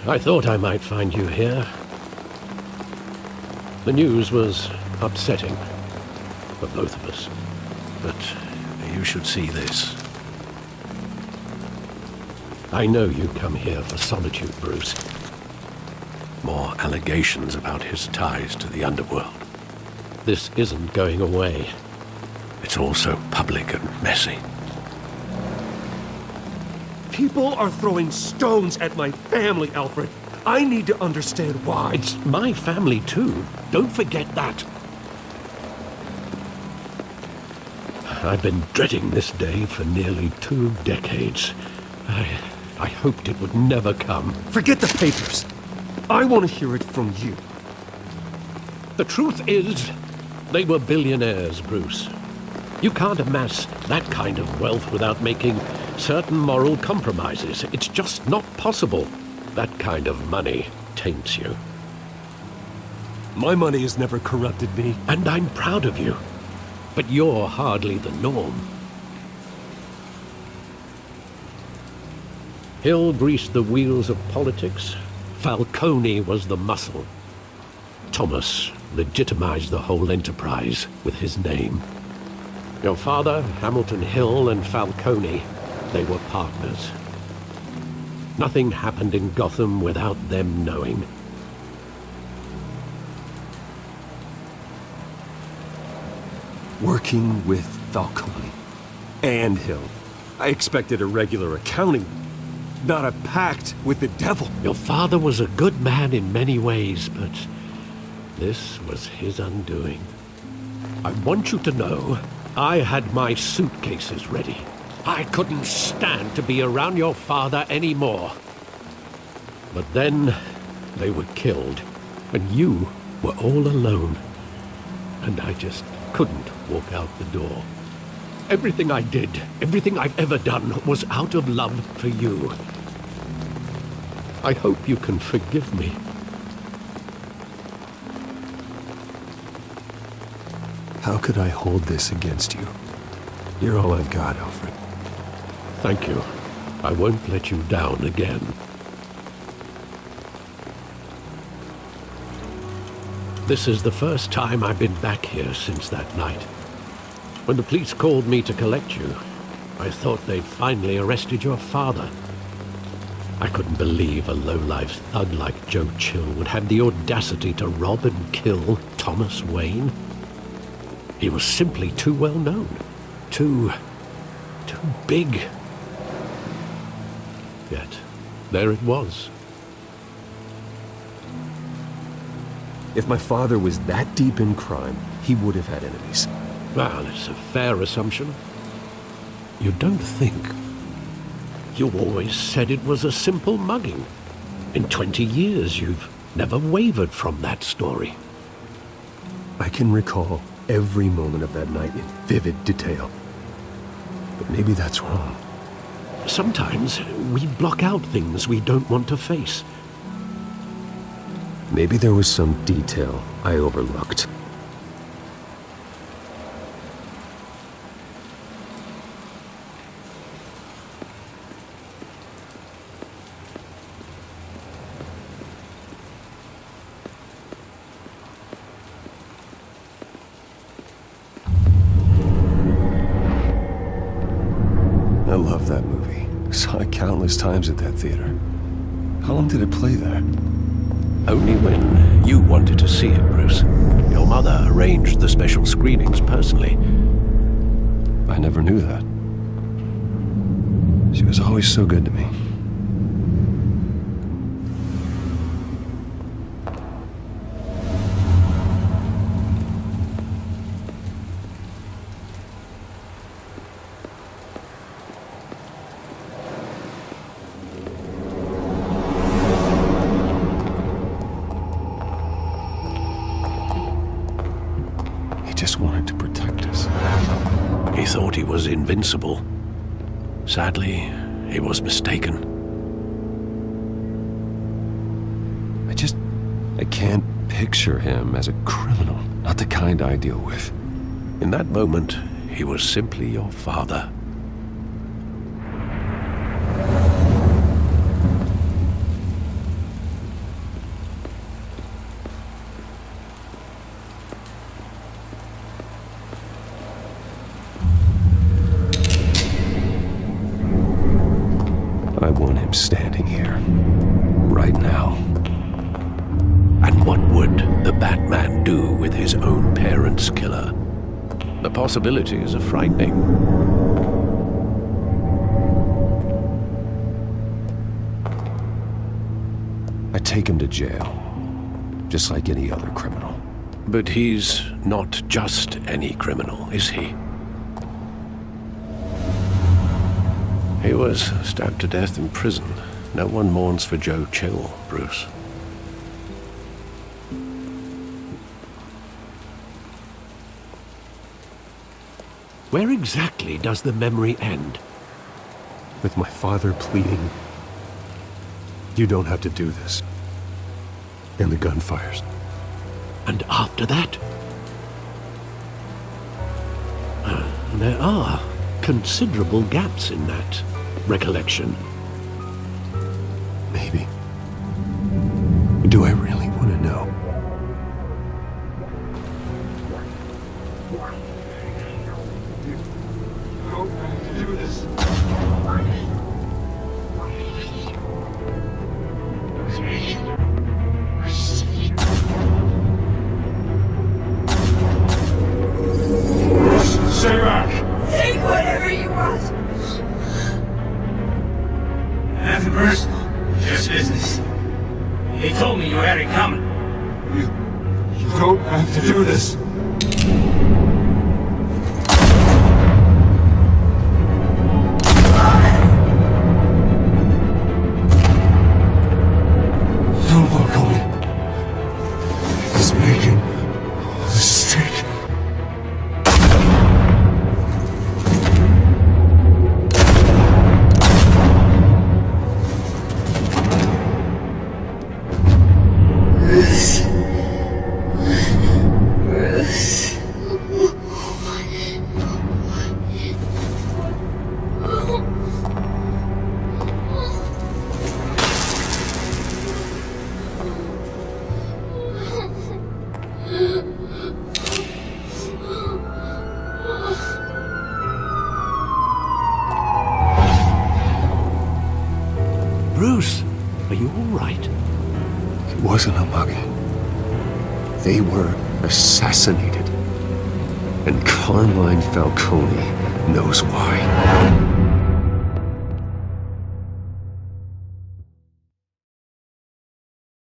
I thought I might find you here. The news was upsetting for both of us. But you should see this. I know you come here for solitude, Bruce. More allegations about his ties to the underworld. This isn't going away. It's all so public and messy. People are throwing stones at my family, Alfred. I need to understand why. It's my family too. Don't forget that. I've been dreading this day for nearly 2 decades. I hoped it would never come. Forget the papers. I want to hear it from you. The truth is, they were billionaires, Bruce. You can't amass that kind of wealth without making certain moral compromises. It's just not possible. That kind of money taints you. My money has never corrupted me. And I'm proud of you. But you're hardly the norm. Hill greased the wheels of politics. Falcone was the muscle. Thomas legitimized the whole enterprise with his name. Your father, Hamilton Hill, and Falcone, they were partners. Nothing happened in Gotham without them knowing. Working with Falcone and Hill. I expected a regular accounting, not a pact with the devil. Your father was a good man in many ways, but this was his undoing. I want you to know, I had my suitcases ready. I couldn't stand to be around your father anymore. But then they were killed, and you were all alone. And I just couldn't walk out the door. Everything I did, everything I've ever done, was out of love for you. I hope you can forgive me. How could I hold this against you? You're all I've got, Alfred. Thank you. I won't let you down again. This is the first time I've been back here since that night. When the police called me to collect you, I thought they'd finally arrested your father. I couldn't believe a low-life thug like Joe Chill would have the audacity to rob and kill Thomas Wayne. He was simply too well known. Too big. Yet, there it was. If my father was that deep in crime, he would have had enemies. Well, it's a fair assumption. You don't think. You always said it was a simple mugging. In 20 years, you've never wavered from that story. I can recall every moment of that night in vivid detail. But maybe that's wrong. Sometimes we block out things we don't want to face. Maybe there was some detail I overlooked. I love that movie. Saw it countless times at that theater. How long did it play there? Only when you wanted to see it, Bruce. Your mother arranged the special screenings personally. I never knew that. She was always so good to me. Just wanted to protect us. He thought he was invincible. Sadly, he was mistaken. I can't picture him as a criminal, not the kind I deal with. In that moment, he was simply your father. I'm standing here. Right now. And what would the Batman do with his own parents' killer? The possibilities are frightening. I take him to jail. Just like any other criminal. But he's not just any criminal, is he? He was stabbed to death in prison. No one mourns for Joe Chill, Bruce. Where exactly does the memory end? With my father pleading, "You don't have to do this." And the gun fires. And after that? There are considerable gaps in that recollection. Maybe. Do I really want to know? Do this. Stay back! Take whatever you want. Nothing personal, just business. They told me you had it coming. You don't have to do this. Don't walk away. He's making a mistake. Bruce, are you all right? It wasn't a mugging. They were assassinated. And Carmine Falcone knows why.